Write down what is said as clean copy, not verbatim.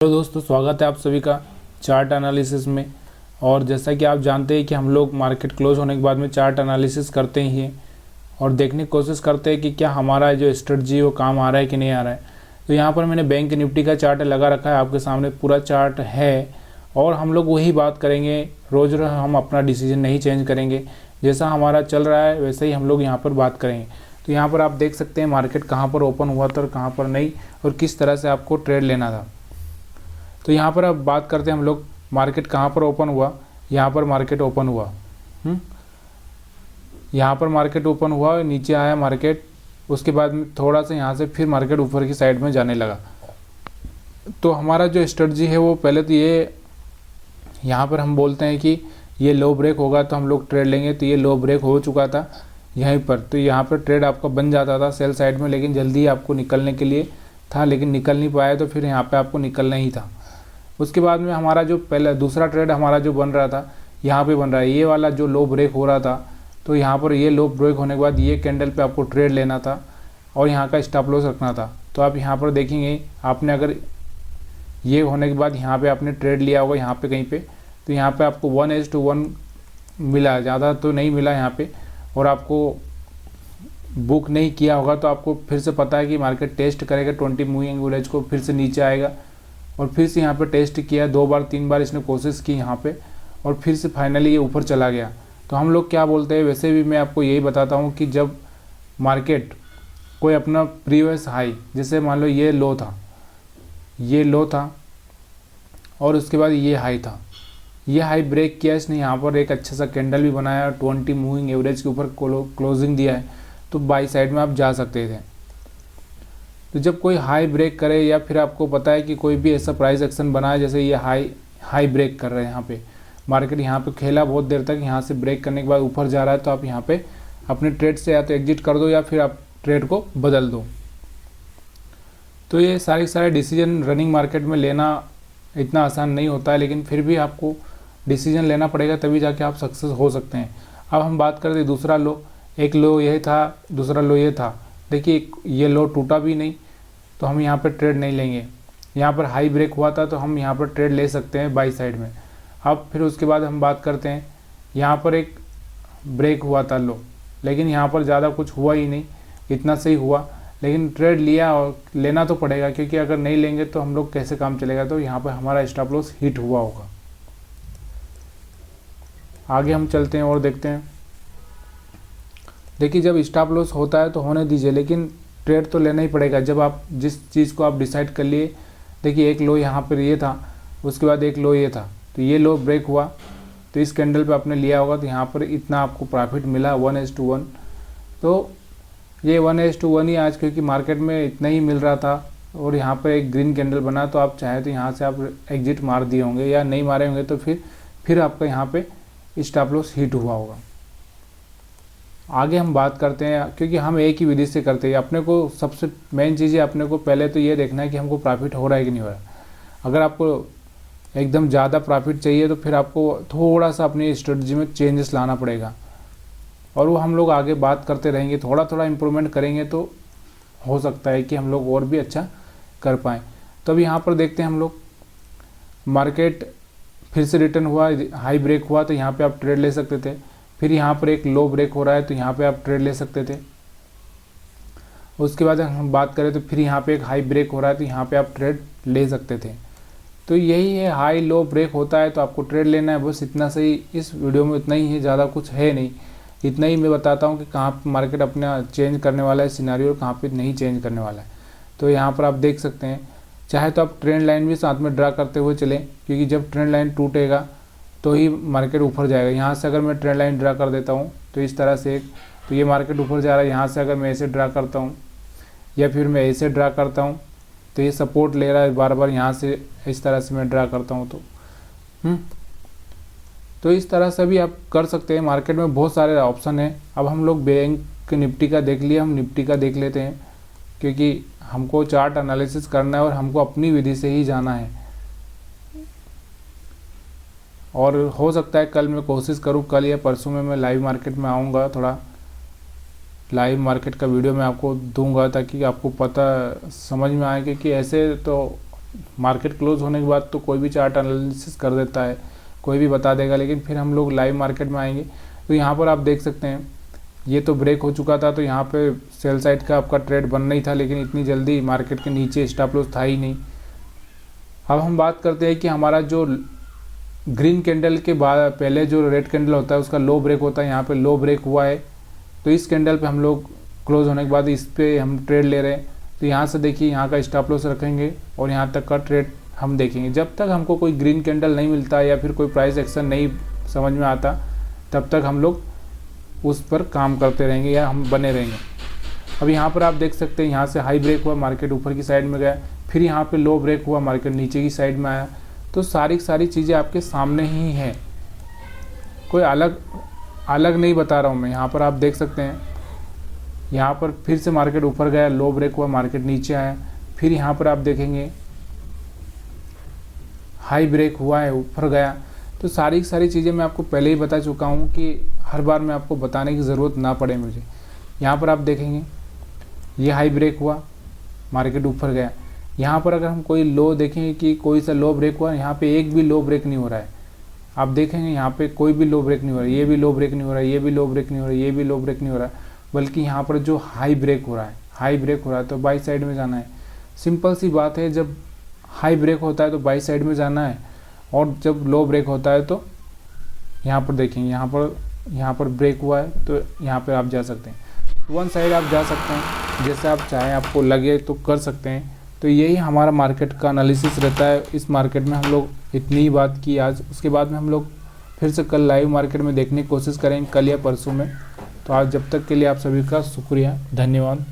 तो दोस्तों स्वागत है आप सभी का चार्ट एनालिसिस में। और जैसा कि आप जानते हैं कि हम लोग मार्केट क्लोज होने के बाद में चार्ट एनालिसिस करते ही हैं और देखने की कोशिश करते हैं कि क्या हमारा जो स्ट्रेटजी वो काम आ रहा है कि नहीं आ रहा है। तो यहाँ पर मैंने बैंक निफ्टी का चार्ट लगा रखा है, आपके सामने पूरा चार्ट है और हम लोग वही बात करेंगे। रोज़ हम अपना डिसीजन नहीं चेंज करेंगे, जैसा हमारा चल रहा है वैसे ही हम लोग यहाँ पर बात करेंगे। तो यहाँ पर आप देख सकते हैं मार्केट कहाँ पर ओपन हुआ था और कहाँ पर नहीं, और किस तरह से आपको ट्रेड लेना था। तो यहाँ पर अब बात करते हैं हम लोग मार्केट कहाँ पर ओपन हुआ। यहाँ पर मार्केट ओपन हुआ, यहाँ पर मार्केट ओपन हुआ, नीचे आया मार्केट, उसके बाद में थोड़ा सा यहाँ से फिर मार्केट ऊपर की साइड में जाने लगा। तो हमारा जो स्ट्रेटजी है वो पहले तो ये यहाँ पर हम बोलते हैं कि ये लो ब्रेक होगा तो हम लोग ट्रेड लेंगे। तो ये लो ब्रेक हो चुका था यहीं पर, तो यहाँ पर ट्रेड आपका बन जाता था सेल साइड में, लेकिन जल्दी आपको निकलने के लिए था, लेकिन निकल नहीं पाया, तो फिर यहाँ पे आपको निकलना ही था। उसके बाद में हमारा जो पहला दूसरा ट्रेड हमारा जो बन रहा था, यहाँ पे बन रहा है ये वाला जो लो ब्रेक हो रहा था। तो यहाँ पर ये लो ब्रेक होने के बाद ये कैंडल पे आपको ट्रेड लेना था और यहाँ का स्टॉप लॉस रखना था। तो आप यहाँ पर देखेंगे, आपने अगर ये होने के बाद यहाँ पे आपने ट्रेड लिया होगा यहाँ पे कहीं पे, तो यहाँ पे आपको 1:1 मिला, ज़्यादा तो नहीं मिला यहाँ पे, और आपको बुक नहीं किया होगा तो आपको फिर से पता है कि मार्केट टेस्ट करेगा 20 मूविंग एवरेज को, फिर से नीचे आएगा और फिर से यहाँ पे टेस्ट किया 2 बार 3 बार इसने कोशिश की यहाँ पे, और फिर से फाइनली ये ऊपर चला गया। तो हम लोग क्या बोलते हैं, वैसे भी मैं आपको यही बताता हूँ कि जब मार्केट कोई अपना प्रीवियस हाई, जैसे मान लो ये लो था, ये लो था और उसके बाद ये हाई था, ये हाई ब्रेक किया इसने, यहाँ पर एक अच्छा सा कैंडल भी बनाया, 20 मूविंग एवरेज के ऊपर क्लोजिंग दिया है, तो बाई साइड में आप जा सकते थे। तो जब कोई हाई ब्रेक करे या फिर आपको पता है कि कोई भी ऐसा प्राइस एक्शन बनाए, जैसे ये हाई ब्रेक कर रहे हैं, यहाँ पे मार्केट यहाँ पे खेला बहुत देर तक, यहाँ से ब्रेक करने के बाद ऊपर जा रहा है, तो आप यहाँ पे अपने ट्रेड से या तो एग्जिट कर दो या फिर आप ट्रेड को बदल दो। तो ये सारे डिसीजन रनिंग मार्केट में लेना इतना आसान नहीं होता है, लेकिन फिर भी आपको डिसीजन लेना पड़ेगा, तभी जाके आप सक्सेस हो सकते हैं। अब हम बात करते हैं दूसरा लो, एक लो यही था, दूसरा लो ये था। देखिए ये लो टूटा भी नहीं, तो हम यहाँ पर ट्रेड नहीं लेंगे। यहाँ पर हाई ब्रेक हुआ था तो हम यहाँ पर ट्रेड ले सकते हैं बाई साइड में। अब फिर उसके बाद हम बात करते हैं, यहाँ पर एक ब्रेक हुआ था लो, लेकिन यहाँ पर ज़्यादा कुछ हुआ ही नहीं, इतना सही हुआ, लेकिन ट्रेड लिया और लेना तो पड़ेगा, क्योंकि अगर नहीं लेंगे तो हम लोग कैसे काम चलेगा। तो यहाँ पर हमारा स्टॉप लॉस हिट हुआ होगा। आगे हम चलते हैं और देखते हैं। देखिए जब स्टॉप लॉस होता है तो होने दीजिए, लेकिन ट्रेड तो लेना ही पड़ेगा जब आप जिस चीज़ को आप डिसाइड कर लिए। देखिए एक लो यहाँ पर ये था, उसके बाद एक लो ये था, तो ये लो ब्रेक हुआ, तो इस कैंडल पे आपने लिया होगा, तो यहाँ पर इतना आपको प्रॉफिट मिला 1:1। तो ये 1:1 ही आज, क्योंकि मार्केट में इतना ही मिल रहा था और यहाँ पर एक ग्रीन कैंडल बना, तो आप चाहे तो यहाँ से आप एग्जिट मार दिए होंगे, या नहीं मारे होंगे तो फिर आपका यहाँ पे स्टॉप लॉस हिट हुआ होगा। आगे हम बात करते हैं, क्योंकि हम एक ही विधि से करते हैं। अपने को सबसे मेन चीज़ है, अपने को पहले तो ये देखना है कि हमको प्रॉफिट हो रहा है कि नहीं हो रहा है। अगर आपको एकदम ज़्यादा प्रॉफिट चाहिए तो फिर आपको थोड़ा सा अपनी स्ट्रेटजी में चेंजेस लाना पड़ेगा, और वो हम लोग आगे बात करते रहेंगे, थोड़ा थोड़ा इम्प्रूवमेंट करेंगे तो हो सकता है कि हम लोग और भी अच्छा कर पाएँ। तो अब यहाँ पर देखते हैं हम लोग, मार्केट फिर से रिटर्न हुआ, हाई ब्रेक हुआ, तो यहाँ पे आप ट्रेड ले सकते थे। फिर यहाँ पर एक लो ब्रेक हो रहा है, तो यहाँ पे आप ट्रेड ले सकते थे। उसके बाद हम बात करें तो फिर यहाँ पे एक हाई ब्रेक हो रहा है, तो यहाँ पे आप ट्रेड ले सकते थे। तो यही है, हाई लो ब्रेक होता है तो आपको ट्रेड लेना है, बस इतना सही। इस वीडियो में इतना ही है, ज़्यादा कुछ है नहीं, इतना ही मैं बताता हूँ कि कहाँ पर मार्केट अपना चेंज करने वाला है सिनेरियो और कहाँ पर नहीं चेंज करने वाला है। तो यहाँ पर आप देख सकते हैं, चाहे तो आप ट्रेंड लाइन भी साथ में ड्रा करते हुए चलें, क्योंकि जब ट्रेंड लाइन टूटेगा तो ही मार्केट ऊपर जाएगा। यहाँ से अगर मैं ट्रेंड लाइन ड्रा कर देता हूँ तो इस तरह से, तो ये मार्केट ऊपर जा रहा है। यहाँ से अगर मैं ऐसे ड्रा करता हूँ या फिर मैं ऐसे ड्रा करता हूँ तो ये सपोर्ट ले रहा है बार बार, यहाँ से इस तरह से मैं ड्रा करता हूँ तो इस तरह से भी आप कर सकते हैं। मार्केट में बहुत सारे ऑप्शन हैं। अब हम लोग बैंक निफ्टी का देख लिया, हम निफ्टी का देख लेते हैं, क्योंकि हमको चार्ट एनालिसिस करना है और हमको अपनी विधि से ही जाना है। और हो सकता है कल मैं कोशिश करूं, कल या परसों में मैं लाइव मार्केट में आऊंगा, थोड़ा लाइव मार्केट का वीडियो मैं आपको दूंगा, ताकि आपको पता समझ में आए कि ऐसे तो मार्केट क्लोज होने के बाद तो कोई भी चार्ट एनालिसिस कर देता है, कोई भी बता देगा, लेकिन फिर हम लोग लाइव मार्केट में आएंगे तो यहाँ पर आप देख सकते हैं ये तो ब्रेक हो चुका था, तो यहाँ पे सेल साइड का आपका ट्रेड बन नहीं था, लेकिन इतनी जल्दी मार्केट के नीचे स्टॉप लॉस था ही नहीं। अब हम बात करते हैं कि हमारा जो ग्रीन कैंडल के बाद पहले जो रेड कैंडल होता है उसका लो ब्रेक होता है, यहाँ पे लो ब्रेक हुआ है, तो इस कैंडल पे हम लोग क्लोज होने के बाद इस पे हम ट्रेड ले रहे हैं। तो यहाँ से देखिए यहाँ का स्टॉप लॉस रखेंगे और यहाँ तक का ट्रेड हम देखेंगे। जब तक हमको कोई ग्रीन कैंडल नहीं मिलता या फिर कोई प्राइस एक्शन नहीं समझ में आता, तब तक हम लोग उस पर काम करते रहेंगे या हम बने रहेंगे। अब यहाँ पर आप देख सकते हैं यहाँ से हाई ब्रेक हुआ, मार्केट ऊपर की साइड में गया, फिर यहाँ पे लो ब्रेक हुआ, मार्केट नीचे की साइड में आया। तो सारी चीज़ें आपके सामने ही हैं, कोई अलग नहीं बता रहा हूँ मैं। यहाँ पर आप देख सकते हैं यहाँ पर फिर से मार्केट ऊपर गया, लो ब्रेक हुआ, मार्केट नीचे आया, फिर यहाँ पर आप देखेंगे हाई ब्रेक हुआ है, ऊपर गया। तो सारी चीज़ें मैं आपको पहले ही बता चुका हूँ कि हर बार मैं आपको बताने की ज़रूरत ना पड़े मुझे। यहाँ पर आप देखेंगे ये हाई ब्रेक हुआ, मार्केट ऊपर गया। यहाँ पर अगर हम कोई लो देखेंगे कि कोई सा लो ब्रेक हुआ, यहाँ पे एक भी लो ब्रेक नहीं हो रहा है। आप देखेंगे यहाँ पे कोई भी लो ब्रेक नहीं हो रहा है, ये भी लो ब्रेक नहीं हो रहा है, ये भी लो ब्रेक नहीं हो रहा है, ये भी लो ब्रेक नहीं हो रहा है, बल्कि यहाँ पर जो हाई ब्रेक हो रहा है तो बाई साइड में जाना है। सिंपल सी बात है, जब हाई ब्रेक होता है तो बाई साइड में जाना है, और जब लो ब्रेक होता है तो यहाँ पर देखेंगे यहाँ पर ब्रेक हुआ है तो यहाँ पर आप जा सकते हैं, वन साइड आप जा सकते हैं, जैसे आप चाहें, आपको लगे तो कर सकते हैं। तो यही हमारा मार्केट का एनालिसिस रहता है। इस मार्केट में हम लोग इतनी ही बात की आज, उसके बाद में हम लोग फिर से कल लाइव मार्केट में देखने की कोशिश करेंगे, कल या परसों में। तो आज जब तक के लिए आप सभी का शुक्रिया, धन्यवाद।